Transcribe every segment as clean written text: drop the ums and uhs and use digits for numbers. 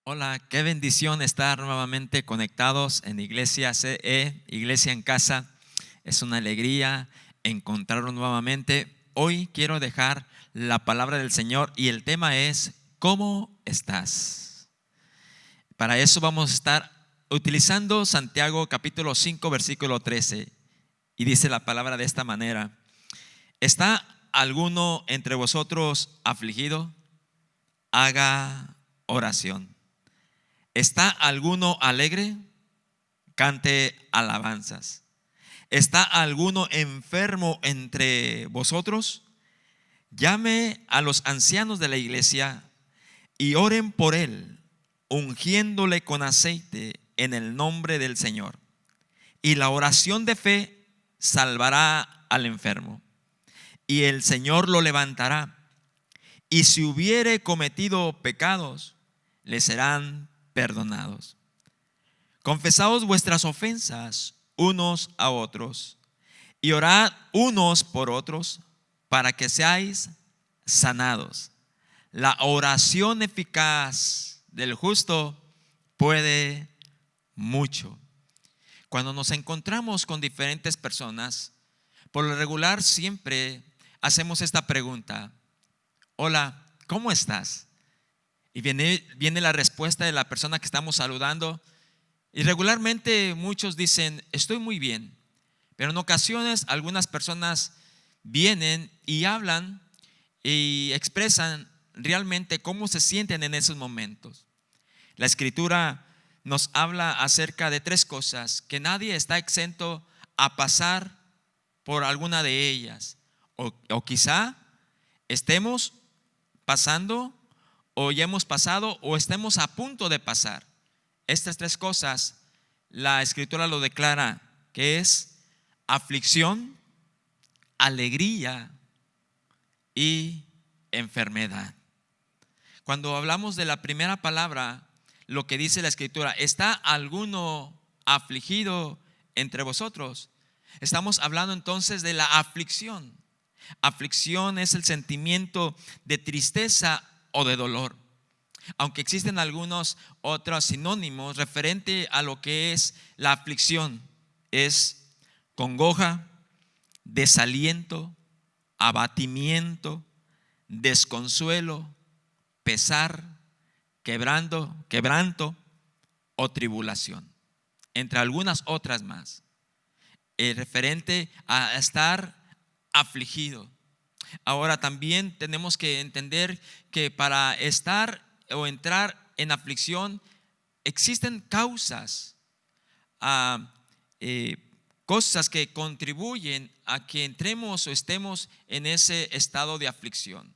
Hola, qué bendición estar nuevamente conectados en Iglesia CE, Iglesia en Casa. Es una alegría encontrarnos nuevamente. Hoy quiero dejar la palabra del Señor y el tema es ¿cómo estás? Para eso vamos a estar utilizando Santiago capítulo 5 versículo 13 y dice la palabra de esta manera: ¿está alguno entre vosotros afligido? Haga oración. ¿Está alguno alegre? Cante alabanzas. ¿Está alguno enfermo entre vosotros? Llame a los ancianos de la iglesia y oren por él, ungiéndole con aceite en el nombre del Señor. Y la oración de fe salvará al enfermo, y el Señor lo levantará. Y si hubiere cometido pecados, le serán perdonados. Confesaos vuestras ofensas unos a otros y orad unos por otros para que seáis sanados. La oración eficaz del justo puede mucho. Cuando nos encontramos con diferentes personas, por lo regular siempre hacemos esta pregunta: hola, ¿cómo estás? Y viene la respuesta de la persona que estamos saludando. Y regularmente muchos dicen, estoy muy bien. Pero en ocasiones algunas personas vienen y hablan y expresan realmente cómo se sienten en esos momentos. La Escritura nos habla acerca de tres cosas: que nadie está exento a pasar por alguna de ellas. O quizá estemos pasando, o ya hemos pasado, o estemos a punto de pasar. Estas tres cosas la Escritura lo declara, que es aflicción, alegría y enfermedad. Cuando hablamos de la primera palabra, lo que dice la Escritura: ¿está alguno afligido entre vosotros? Estamos hablando entonces de la aflicción. Aflicción es el sentimiento de tristeza o de dolor, aunque existen algunos otros sinónimos referente a lo que es la aflicción. Es congoja, desaliento, abatimiento, desconsuelo, pesar, quebranto o tribulación, entre algunas otras más, referente a estar afligido. Ahora también tenemos que entender que para estar o entrar en aflicción existen causas, ah, eh, cosas que contribuyen a que entremos o estemos en ese estado de aflicción.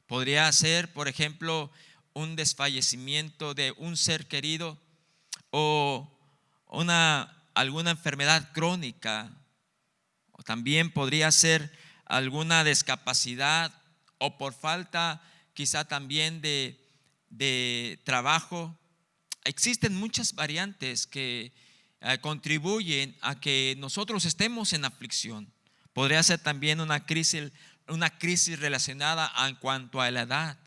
Podría ser, por ejemplo, un desfallecimiento de un ser querido, o alguna enfermedad crónica, o también podría ser alguna discapacidad, o por falta quizá también de trabajo. Existen muchas variantes que contribuyen a que nosotros estemos en aflicción. Podría ser también una crisis relacionada en cuanto a la edad.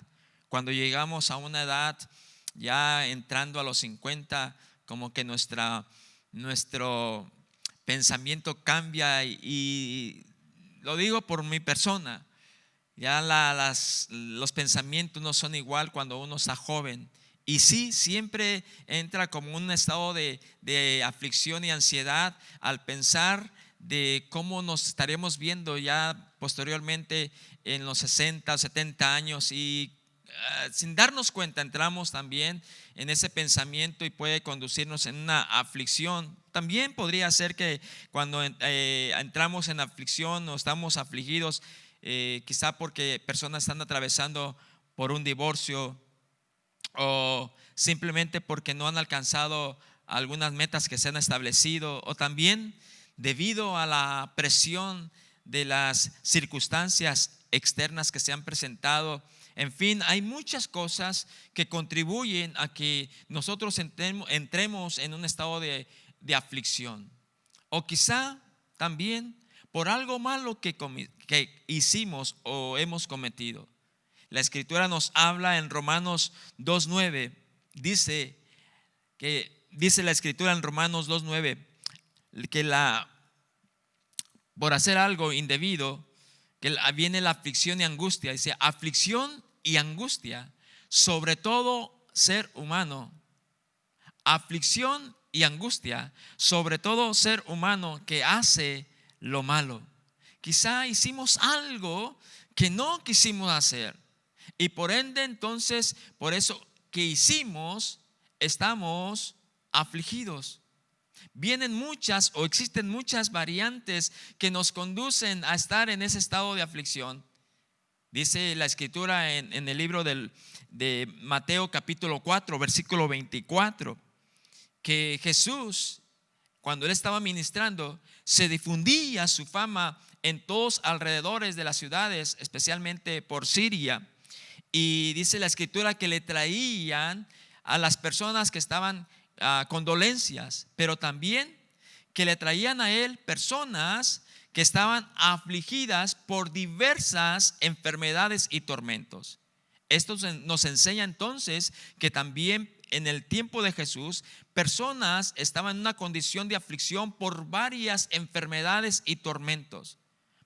Cuando llegamos a una edad ya entrando a los 50, como que nuestro pensamiento cambia, y lo digo por mi persona. Ya los pensamientos no son igual cuando uno está joven. Y sí, siempre entra como un estado de aflicción y ansiedad al pensar de cómo nos estaremos viendo ya posteriormente en los 60 o 70 años. Y sin darnos cuenta entramos también en ese pensamiento y puede conducirnos en una aflicción. También podría ser que cuando entramos en aflicción o estamos afligidos, quizá porque personas están atravesando por un divorcio, o simplemente porque no han alcanzado algunas metas que se han establecido, o también debido a la presión de las circunstancias externas que se han presentado. En fin, hay muchas cosas que contribuyen a que nosotros entremos en un estado de aflicción, o quizá también por algo malo que hicimos o hemos cometido. La Escritura nos habla en Romanos 2:9, dice la escritura en Romanos 2:9 que por hacer algo indebido que viene la aflicción y angustia. Dice aflicción y angustia sobre todo ser humano. Aflicción y angustia sobre todo ser humano que hace lo malo. Quizá hicimos algo que no quisimos hacer y por ende entonces por eso que hicimos estamos afligidos. Vienen muchas o existen muchas variantes que nos conducen a estar en ese estado de aflicción. Dice la escritura en el libro de Mateo capítulo 4 versículo 24 que Jesús, cuando él estaba ministrando, se difundía su fama en todos alrededores de las ciudades, especialmente por Siria. Y dice la escritura que le traían a las personas que estaban condolencias, pero también que le traían a él personas que estaban afligidas por diversas enfermedades y tormentos. Esto nos enseña entonces que también en el tiempo de Jesús, personas estaban en una condición de aflicción por varias enfermedades y tormentos.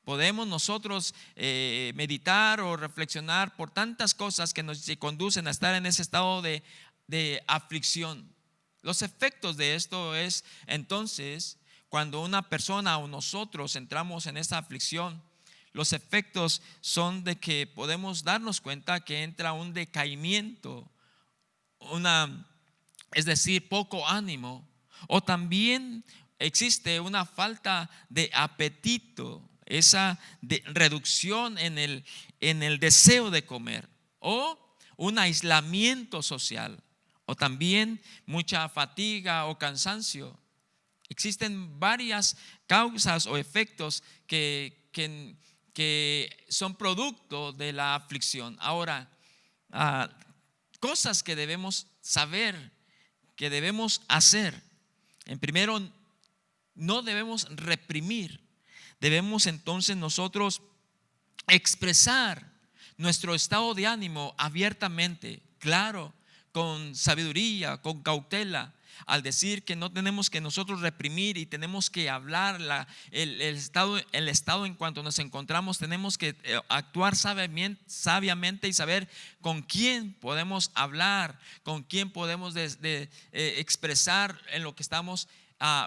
Podemos nosotros meditar o reflexionar por tantas cosas que nos conducen a estar en ese estado de aflicción. Los efectos de esto es entonces cuando una persona o nosotros entramos en esta aflicción, los efectos son de que podemos darnos cuenta que entra un decaimiento, es decir, poco ánimo, o también existe una falta de apetito, esa reducción en el deseo de comer, o un aislamiento social, o también mucha fatiga o cansancio. Existen varias causas o efectos que son producto de la aflicción. Ahora, cosas que debemos saber, que debemos hacer. En primero, no debemos reprimir. Debemos entonces nosotros expresar nuestro estado de ánimo abiertamente, claro, con sabiduría, con cautela, al decir que no tenemos que nosotros reprimir y tenemos que hablar el estado en cuanto nos encontramos. Tenemos que actuar sabiamente y saber con quién podemos hablar, con quién podemos expresar en lo que estamos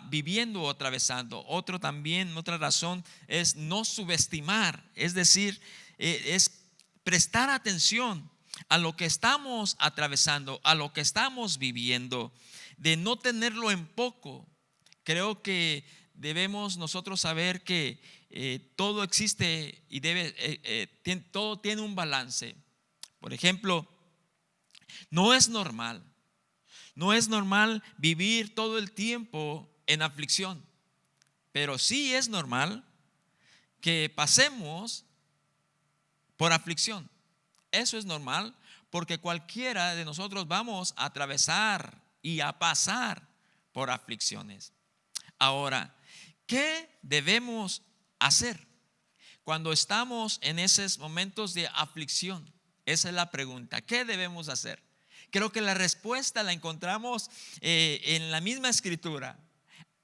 viviendo o atravesando. Otra razón es no subestimar, es decir, es prestar atención a lo que estamos atravesando, a lo que estamos viviendo, de no tenerlo en poco. Creo que debemos nosotros saber que todo existe y todo tiene un balance. Por ejemplo, no es normal vivir todo el tiempo en aflicción, pero sí es normal que pasemos por aflicción. Eso es normal porque cualquiera de nosotros vamos a atravesar y a pasar por aflicciones. Ahora, ¿qué debemos hacer cuando estamos en esos momentos de aflicción? Esa es la pregunta. ¿Qué debemos hacer? Creo que la respuesta la encontramos en la misma escritura,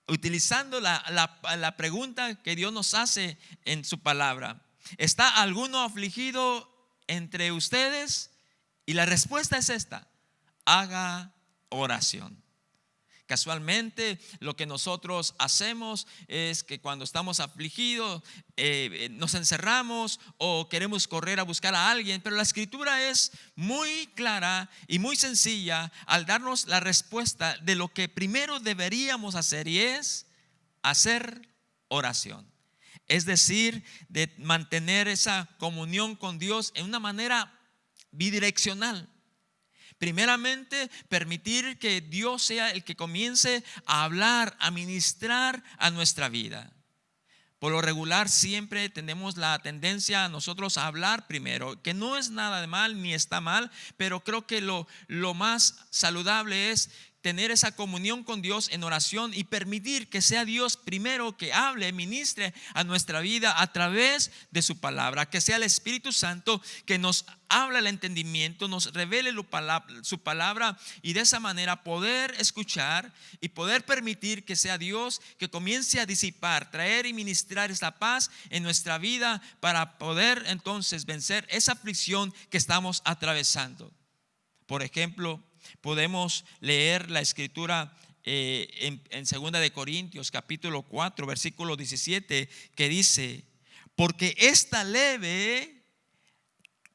utilizando la pregunta que Dios nos hace en su palabra. ¿Está alguno afligido entre ustedes? Y la respuesta es esta: haga oración. Casualmente lo que nosotros hacemos es que cuando estamos afligidos nos encerramos o queremos correr a buscar a alguien, pero la escritura es muy clara y muy sencilla al darnos la respuesta de lo que primero deberíamos hacer, y es hacer oración. Es decir, de mantener esa comunión con Dios en una manera bidireccional. Primeramente, permitir que Dios sea el que comience a hablar, a ministrar a nuestra vida. Por lo regular siempre tenemos la tendencia a nosotros a hablar primero, que no es nada de mal ni está mal, pero creo que lo más saludable es tener esa comunión con Dios en oración y permitir que sea Dios primero que hable, ministre a nuestra vida a través de su palabra, que sea el Espíritu Santo que nos habla el entendimiento, nos revele su palabra, y de esa manera poder escuchar y poder permitir que sea Dios que comience a disipar, traer y ministrar esta paz en nuestra vida para poder entonces vencer esa aflicción que estamos atravesando. Por ejemplo, podemos leer la escritura en 2 de Corintios capítulo 4 versículo 17, que dice: porque esta leve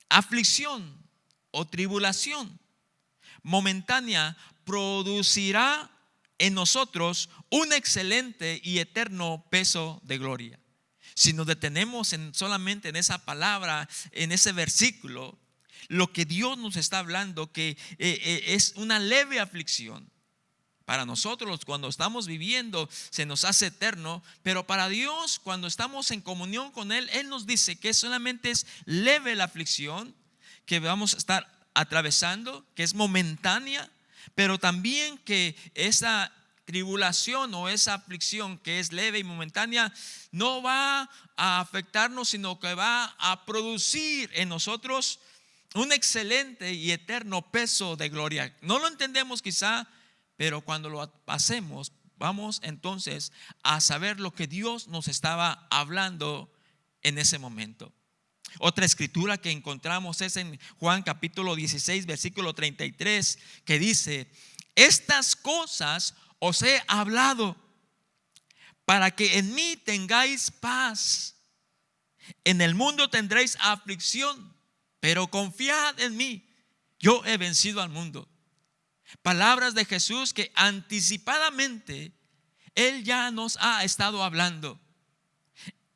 aflicción o tribulación momentánea producirá en nosotros un excelente y eterno peso de gloria. Si nos detenemos solamente en esa palabra, en ese versículo, lo que Dios nos está hablando, que es una leve aflicción. Para nosotros, cuando estamos viviendo, se nos hace eterno, pero para Dios, cuando estamos en comunión con Él, Él nos dice que solamente es leve la aflicción que vamos a estar atravesando, que es momentánea, pero también que esa tribulación o esa aflicción que es leve y momentánea no va a afectarnos, sino que va a producir en nosotros un excelente y eterno peso de gloria. No lo entendemos quizá, pero cuando lo hacemos, vamos entonces a saber lo que Dios nos estaba hablando en ese momento. Otra escritura que encontramos es en Juan capítulo 16 versículo 33, que dice: estas cosas os he hablado para que en mí tengáis paz. En el mundo tendréis aflicción, pero confiad en mí, yo he vencido al mundo. Palabras de Jesús que anticipadamente Él ya nos ha estado hablando.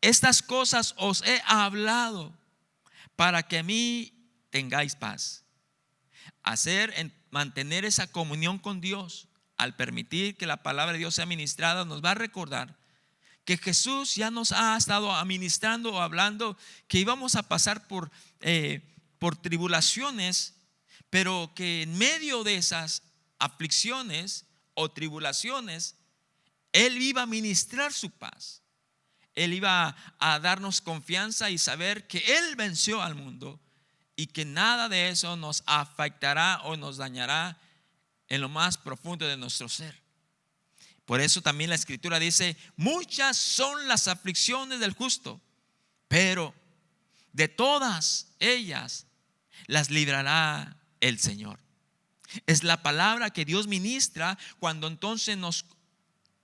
Estas cosas os he hablado para que a mí tengáis paz. Mantener esa comunión con Dios, al permitir que la palabra de Dios sea ministrada, nos va a recordar que Jesús ya nos ha estado administrando o hablando que íbamos a pasar por tribulaciones, pero que en medio de esas aflicciones o tribulaciones, Él iba a ministrar su paz. Él iba a darnos confianza y saber que Él venció al mundo y que nada de eso nos afectará o nos dañará en lo más profundo de nuestro ser. Por eso también la escritura dice: muchas son las aflicciones del justo, pero de todas ellas las librará el Señor. Es la palabra que Dios ministra cuando entonces nos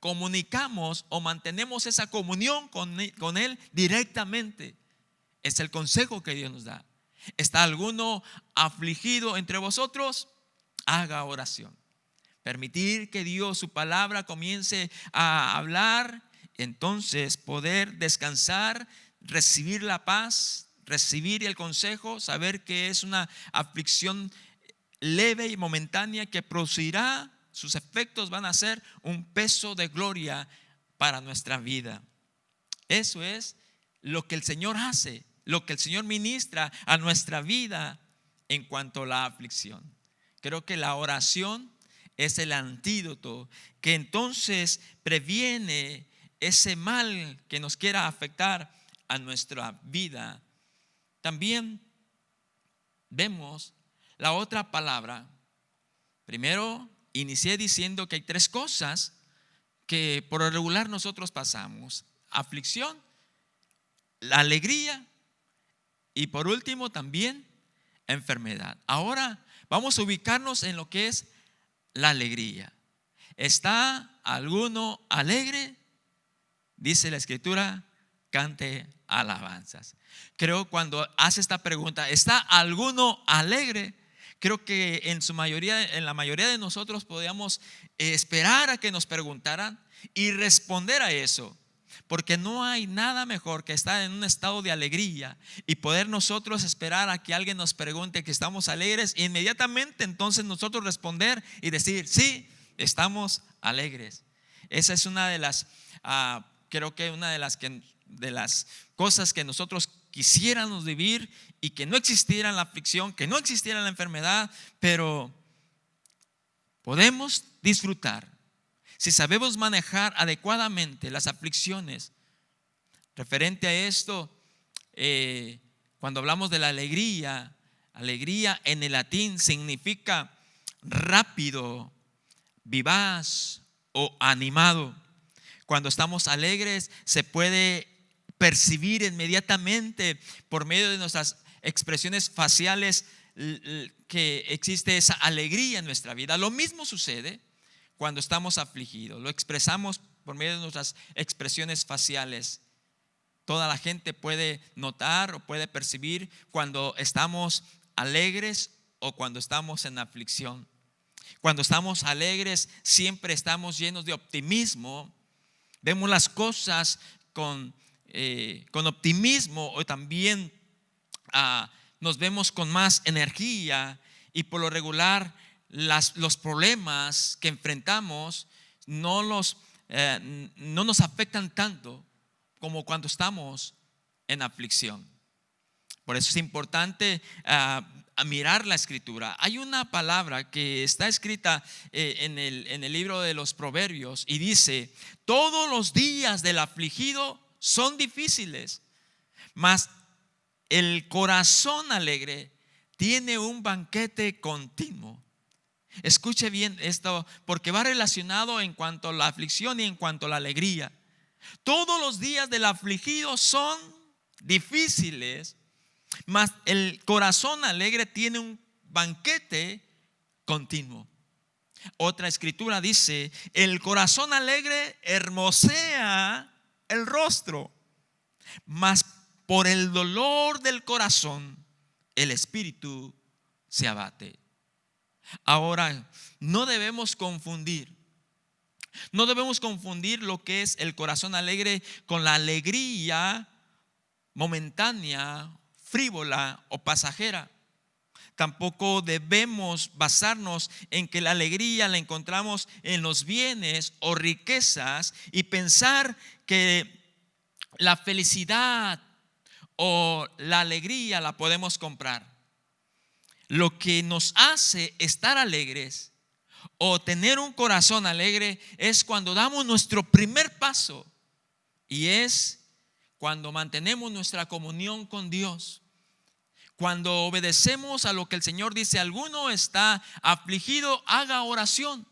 comunicamos o mantenemos esa comunión con Él directamente. Es el consejo que Dios nos da. ¿Está alguno afligido entre vosotros? Haga oración. Permitir que Dios, su palabra, comience a hablar, entonces poder descansar, recibir la paz, recibir el consejo, saber que es una aflicción leve y momentánea que producirá, sus efectos van a ser un peso de gloria para nuestra vida. Eso es lo que el Señor hace, lo que el Señor ministra a nuestra vida en cuanto a la aflicción. Creo que la oración es el antídoto que entonces previene ese mal que nos quiera afectar a nuestra vida. También vemos la otra palabra. Primero inicié diciendo que hay tres cosas que por lo regular nosotros pasamos: aflicción, la alegría y por último también enfermedad. Ahora vamos a ubicarnos en lo que es la alegría. ¿Está alguno alegre? Dice la escritura: cante alabanzas. Creo cuando hace esta pregunta, ¿está alguno alegre? Creo que en la mayoría de nosotros podíamos esperar a que nos preguntaran y responder a eso, porque no hay nada mejor que estar en un estado de alegría y poder nosotros esperar a que alguien nos pregunte que estamos alegres e inmediatamente entonces nosotros responder y decir: sí, estamos alegres. Esa es una de las creo que una de las cosas que nosotros quisiéramos vivir, y que no existiera la aflicción, que no existiera la enfermedad, pero podemos disfrutar si sabemos manejar adecuadamente las aflicciones. Referente a esto, cuando hablamos de la alegría, alegría en el latín significa rápido, vivaz o animado. Cuando estamos alegres se puede percibir inmediatamente por medio de nuestras expresiones faciales que existe esa alegría en nuestra vida. Lo mismo sucede cuando estamos afligidos. Lo expresamos por medio de nuestras expresiones faciales. Toda la gente puede notar o puede percibir cuando estamos alegres o cuando estamos en aflicción. Cuando estamos alegres siempre estamos llenos de optimismo. Vemos las cosas con optimismo, o también nos vemos con más energía, y por lo regular los problemas que enfrentamos no nos afectan tanto como cuando estamos en aflicción. Por eso es importante mirar la escritura. Hay una palabra que está escrita en el libro de los Proverbios y dice: todos los días del afligido son difíciles, mas el corazón alegre tiene un banquete continuo. Escuche bien esto, porque va relacionado en cuanto a la aflicción y en cuanto a la alegría. Todos los días del afligido son difíciles, mas el corazón alegre tiene un banquete continuo. Otra escritura dice: el corazón alegre hermosea el rostro, mas por el dolor del corazón el espíritu se abate. Ahora, no debemos confundir lo que es el corazón alegre con la alegría momentánea, frívola o pasajera. Tampoco debemos basarnos en que la alegría la encontramos en los bienes o riquezas y pensar que la felicidad o la alegría la podemos comprar. Lo que nos hace estar alegres o tener un corazón alegre es cuando damos nuestro primer paso, y es cuando mantenemos nuestra comunión con Dios, cuando obedecemos a lo que el Señor dice. Alguno está afligido, haga oración.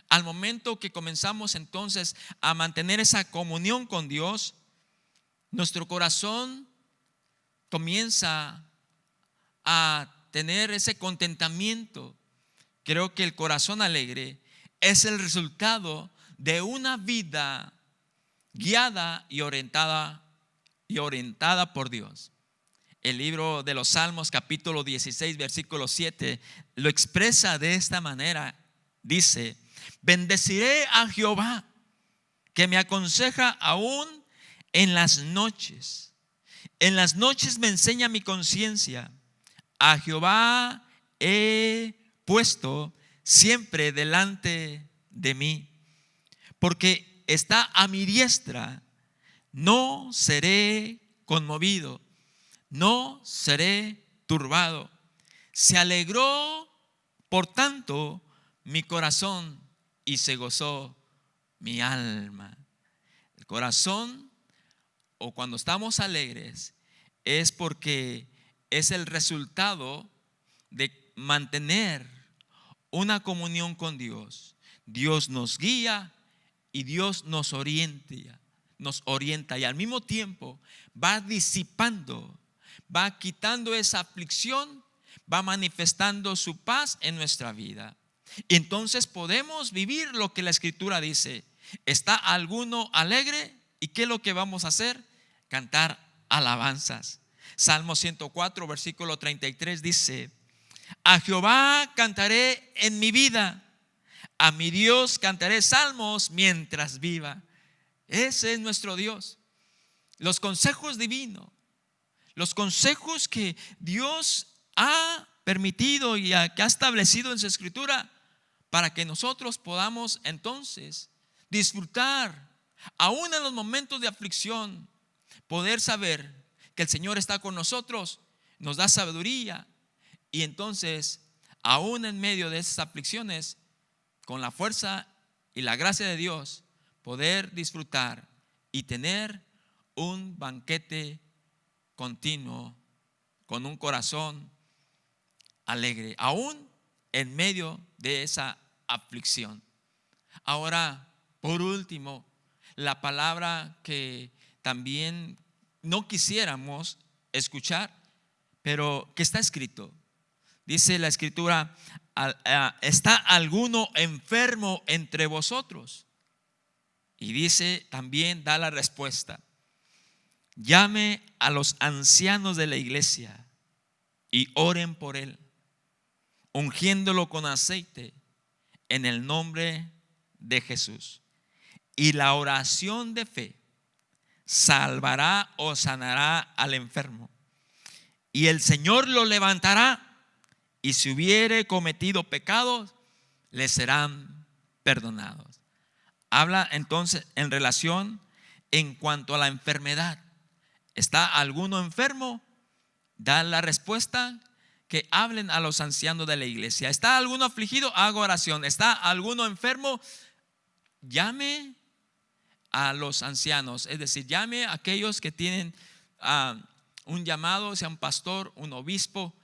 Al momento que comenzamos entonces a mantener esa comunión con Dios, nuestro corazón comienza a tener ese contentamiento. Creo que el corazón alegre es el resultado de una vida guiada y orientada por Dios. El libro de los Salmos, capítulo 16, versículo 7, lo expresa de esta manera. Dice: bendeciré a Jehová, que me aconseja aún en las noches. En las noches me enseña mi conciencia. A Jehová he puesto siempre delante de mí, porque está a mi diestra. No seré conmovido, no seré turbado. Se alegró por tanto mi corazón y se gozó mi alma. El corazón, o cuando estamos alegres, es porque es el resultado de mantener una comunión con Dios. Dios nos guía y Dios nos orienta, y al mismo tiempo va disipando, va quitando esa aflicción, va manifestando su paz en nuestra vida. Y entonces podemos vivir lo que la escritura dice. ¿Está alguno alegre? ¿Y qué es lo que vamos a hacer? Cantar alabanzas. Salmo 104, versículo 33 dice: a Jehová cantaré en mi vida, a mi Dios cantaré salmos mientras viva. Ese es nuestro Dios. Los consejos divinos, los consejos que Dios ha permitido y que ha establecido en su escritura, para que nosotros podamos entonces disfrutar, aún en los momentos de aflicción, poder saber que el Señor está con nosotros, nos da sabiduría, y entonces aún en medio de esas aflicciones con la fuerza y la gracia de Dios, poder disfrutar y tener un banquete continuo con un corazón alegre, aún en medio de esa aflicción. Ahora, por último, la palabra que también no quisiéramos escuchar, pero que está escrito. Dice la escritura: ¿está alguno enfermo entre vosotros? Y dice también, da la respuesta: llame a los ancianos de la iglesia y oren por él, ungiéndolo con aceite en el nombre de Jesús. Y la oración de fe salvará o sanará al enfermo, y el Señor lo levantará, y si hubiere cometido pecados, le serán perdonados. Habla entonces en relación en cuanto a la enfermedad. ¿Está alguno enfermo? Da la respuesta: que hablen a los ancianos de la iglesia. ¿Está alguno afligido? Haga oración. ¿Está alguno enfermo? Llame a los ancianos, es decir, llame a aquellos que tienen un llamado, sea un pastor, un obispo,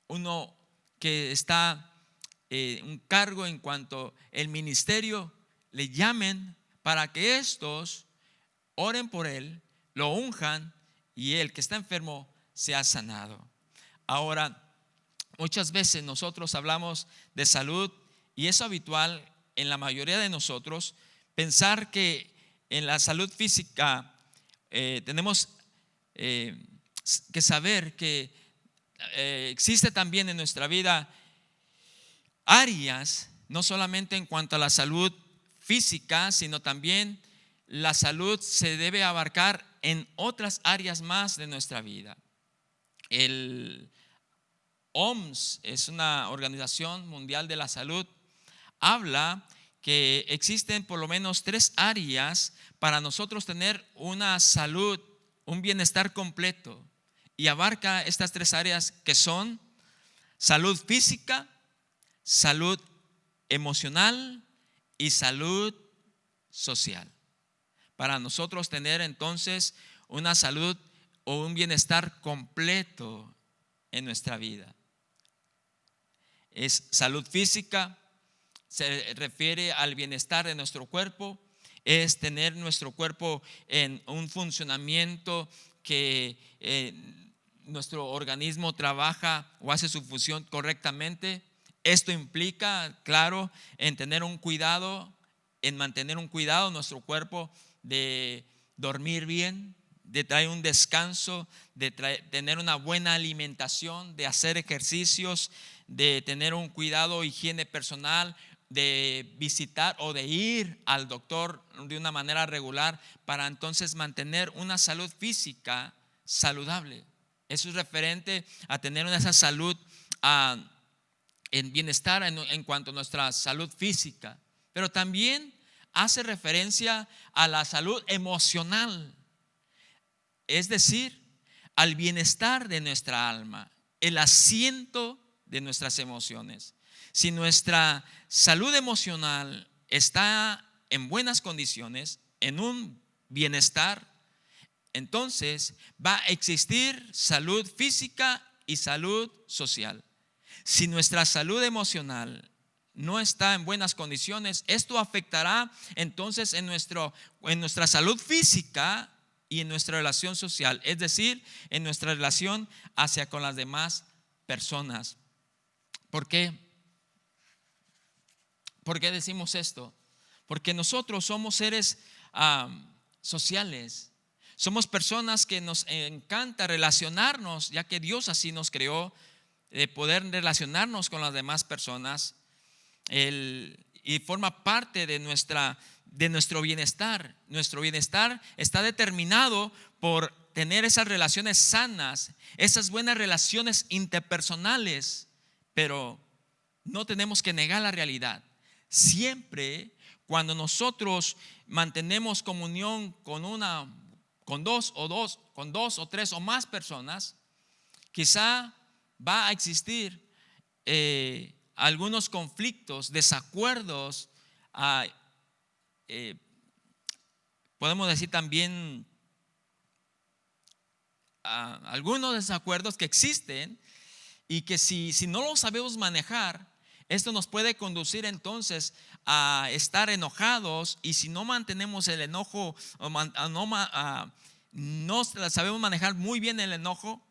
uno que está un cargo en cuanto al ministerio. Le llamen para que estos oren por él, lo unjan, y el que está enfermo sea sanado. Ahora, muchas veces nosotros hablamos de salud, y es habitual en la mayoría de nosotros pensar que en la salud física tenemos que saber que existe también en nuestra vida áreas, no solamente en cuanto a la salud física, sino también la salud se debe abarcar en otras áreas más de nuestra vida. El OMS es una organización mundial de la salud, habla que existen por lo menos 3 áreas para nosotros tener una salud, un bienestar completo, y abarca estas 3 áreas que son salud física, salud emocional y salud social. Para nosotros tener entonces una salud o un bienestar completo en nuestra vida. Es salud física, se refiere al bienestar de nuestro cuerpo, es tener nuestro cuerpo en un funcionamiento que nuestro organismo trabaja o hace su función correctamente. Esto implica, claro, en tener un cuidado, en mantener un cuidado en nuestro cuerpo, de dormir bien, de traer un descanso, de tener una buena alimentación, de hacer ejercicios, de tener un cuidado, higiene personal, de visitar o de ir al doctor de una manera regular para entonces mantener una salud física saludable. Eso es referente a tener esa salud en bienestar en cuanto a nuestra salud física, pero también hace referencia a la salud emocional, es decir, al bienestar de nuestra alma, el asiento de nuestras emociones. Si nuestra salud emocional está en buenas condiciones, en un bienestar, entonces va a existir salud física y salud social. Si nuestra salud emocional no está en buenas condiciones, esto afectará entonces en nuestra salud física y en nuestra relación social, es decir, en nuestra relación hacia con las demás personas. ¿Por qué? ¿Por qué decimos esto? Porque nosotros somos seres sociales. Somos personas que nos encanta relacionarnos, ya que Dios así nos creó, de poder relacionarnos con las demás personas, y forma parte de nuestro bienestar. Nuestro bienestar está determinado por tener esas relaciones sanas, esas buenas relaciones interpersonales, pero no tenemos que negar la realidad. Siempre cuando nosotros mantenemos comunión con dos o tres o más personas, quizá va a existir algunos conflictos, desacuerdos, ah, podemos decir también algunos desacuerdos que existen y que si no lo sabemos manejar, esto nos puede conducir entonces a estar enojados, y si no mantenemos el enojo, no sabemos manejar muy bien el enojo,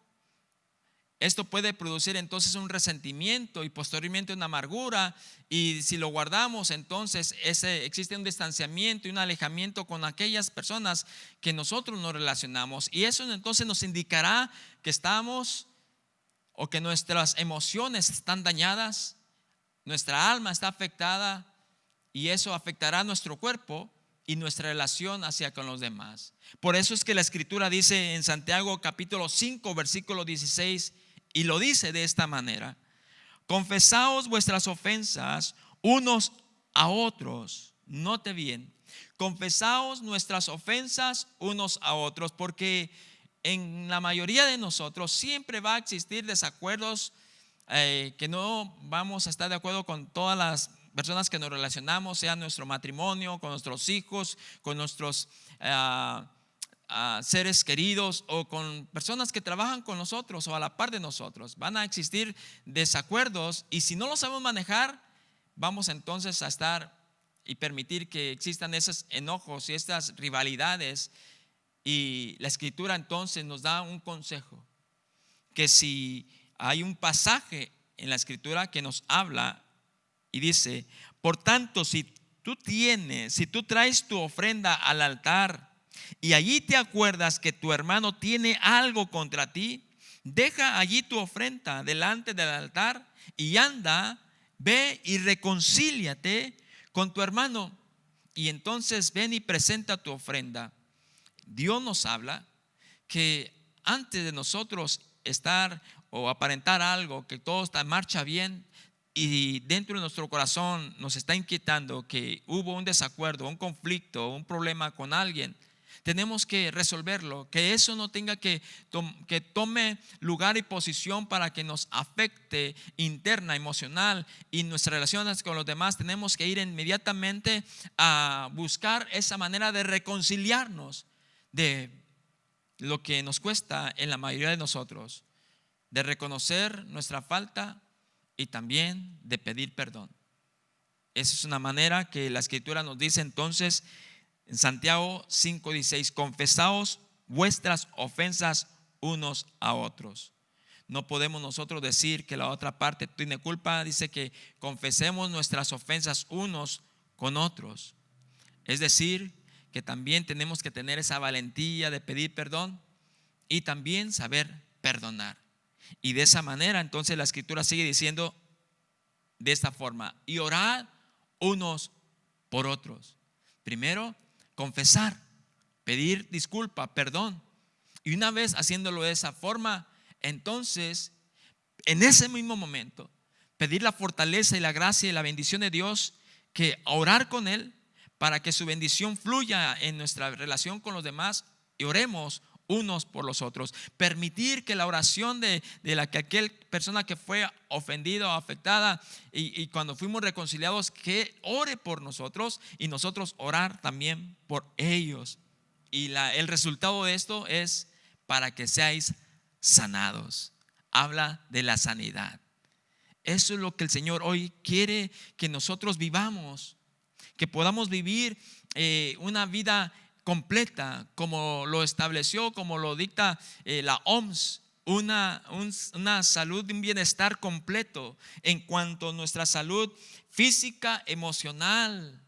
esto puede producir entonces un resentimiento y posteriormente una amargura, y si lo guardamos entonces existe un distanciamiento y un alejamiento con aquellas personas que nosotros nos relacionamos, y eso entonces nos indicará que estamos o que nuestras emociones están dañadas, nuestra alma está afectada, y eso afectará nuestro cuerpo y nuestra relación hacia con los demás. Por eso es que la Escritura dice en Santiago capítulo 5 versículo 16, y lo dice de esta manera: confesaos vuestras ofensas unos a otros. Note bien, confesaos nuestras ofensas unos a otros, porque en la mayoría de nosotros siempre va a existir desacuerdos, que no vamos a estar de acuerdo con todas las personas que nos relacionamos, sea nuestro matrimonio, con nuestros hijos, con nuestros seres queridos, o con personas que trabajan con nosotros o a la par de nosotros. Van a existir desacuerdos, y si no los sabemos manejar, vamos entonces a estar y permitir que existan esos enojos y estas rivalidades. Y la Escritura entonces nos da un consejo, que si hay un pasaje en la Escritura que nos habla y dice: por tanto, si tú traes tu ofrenda al altar y allí te acuerdas que tu hermano tiene algo contra ti, deja allí tu ofrenda delante del altar y anda, ve y reconcíliate con tu hermano, y entonces ven y presenta tu ofrenda. Dios nos habla que antes de nosotros estar o aparentar algo, que todo está en marcha bien, y dentro de nuestro corazón nos está inquietando que hubo un desacuerdo, un conflicto, un problema con alguien, tenemos que resolverlo, que eso no tenga que tome lugar y posición para que nos afecte interna, emocional, y nuestras relaciones con los demás. Tenemos que ir inmediatamente a buscar esa manera de reconciliarnos de lo que nos cuesta en la mayoría de nosotros, de reconocer nuestra falta y también de pedir perdón. Esa es una manera que la Escritura nos dice entonces en Santiago 5:16: confesaos vuestras ofensas unos a otros. No podemos nosotros decir que la otra parte tiene culpa. Dice que confesemos nuestras ofensas unos con otros. Es decir, que también tenemos que tener esa valentía de pedir perdón y también saber perdonar. Y de esa manera entonces la Escritura sigue diciendo de esta forma: y orad unos por otros. Primero, confesar, pedir disculpa, perdón. Y una vez haciéndolo de esa forma, entonces en ese mismo momento pedir la fortaleza y la gracia y la bendición de Dios, que orar con Él para que su bendición fluya en nuestra relación con los demás, y oremos unos por los otros. Permitir que la oración de aquella persona que fue ofendida o afectada, y cuando fuimos reconciliados, que ore por nosotros y nosotros orar también por ellos. Y el resultado de esto es para que seáis sanados. Habla de la sanidad. Eso es lo que el Señor hoy quiere que nosotros vivamos, que podamos vivir una vida completa, como lo estableció, como lo dicta la OMS, una salud, un bienestar completo en cuanto a nuestra salud física, emocional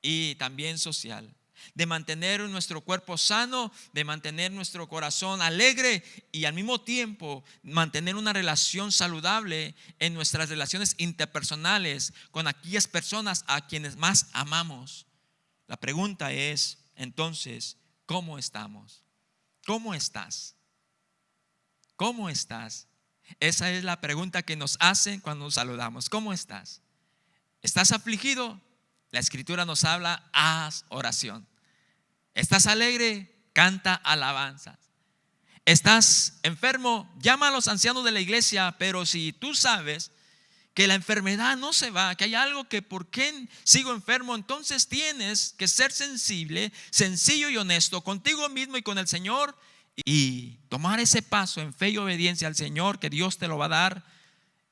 y también social, de mantener nuestro cuerpo sano, de mantener nuestro corazón alegre, y al mismo tiempo mantener una relación saludable en nuestras relaciones interpersonales con aquellas personas a quienes más amamos. La pregunta es entonces: ¿cómo estamos? ¿Cómo estás? ¿Cómo estás? Esa es la pregunta que nos hacen cuando nos saludamos. ¿Cómo estás? ¿Estás afligido? La Escritura nos habla: haz oración. ¿Estás alegre? Canta alabanzas. ¿Estás enfermo? Llama a los ancianos de la iglesia. Pero si tú sabes que la enfermedad no se va, que hay algo que por qué sigo enfermo. Entonces tienes que ser sensible, sencillo y honesto contigo mismo y con el Señor, y tomar ese paso en fe y obediencia al Señor, que Dios te lo va a dar,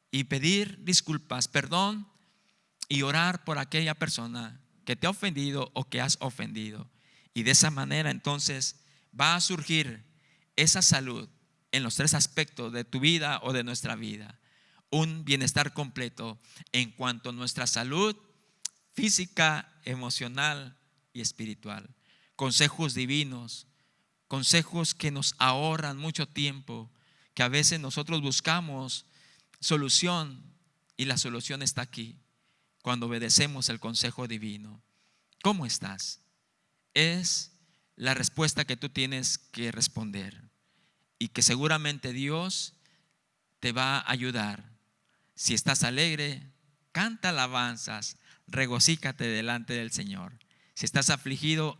y pedir disculpas, perdón, y orar por aquella persona que te ha ofendido o que has ofendido. Y de esa manera entonces va a surgir esa salud en los tres aspectos de tu vida o de nuestra vida. Un bienestar completo en cuanto a nuestra salud física, emocional y espiritual. Consejos divinos, consejos que nos ahorran mucho tiempo, que a veces nosotros buscamos solución y la solución está aquí cuando obedecemos el consejo divino. ¿Cómo estás? Es la respuesta que tú tienes que responder, y que seguramente Dios te va a ayudar. Si estás alegre, canta alabanzas, regocíjate delante del Señor. Si estás afligido,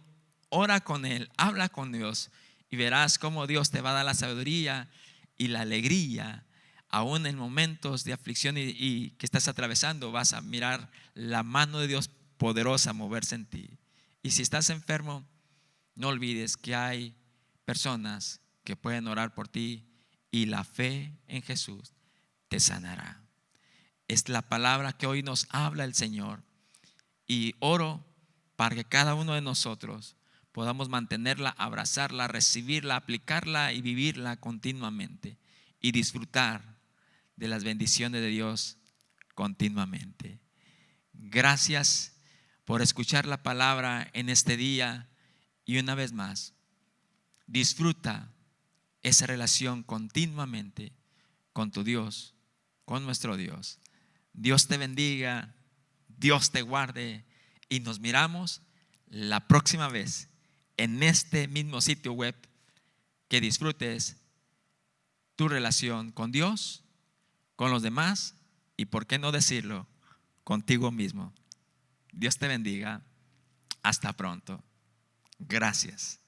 ora con Él, habla con Dios, y verás cómo Dios te va a dar la sabiduría y la alegría. Aún en momentos de aflicción y que estás atravesando, vas a mirar la mano de Dios poderosa moverse en ti. Y si estás enfermo, no olvides que hay personas que pueden orar por ti, y la fe en Jesús te sanará. Es la palabra que hoy nos habla el Señor, y oro para que cada uno de nosotros podamos mantenerla, abrazarla, recibirla, aplicarla y vivirla continuamente, y disfrutar de las bendiciones de Dios continuamente. Gracias por escuchar la palabra en este día, y una vez más, disfruta esa relación continuamente con tu Dios, con nuestro Dios. Dios te bendiga, Dios te guarde, y nos miramos la próxima vez en este mismo sitio web. Que disfrutes tu relación con Dios, con los demás, y por qué no decirlo, contigo mismo. Dios te bendiga. Hasta pronto. Gracias.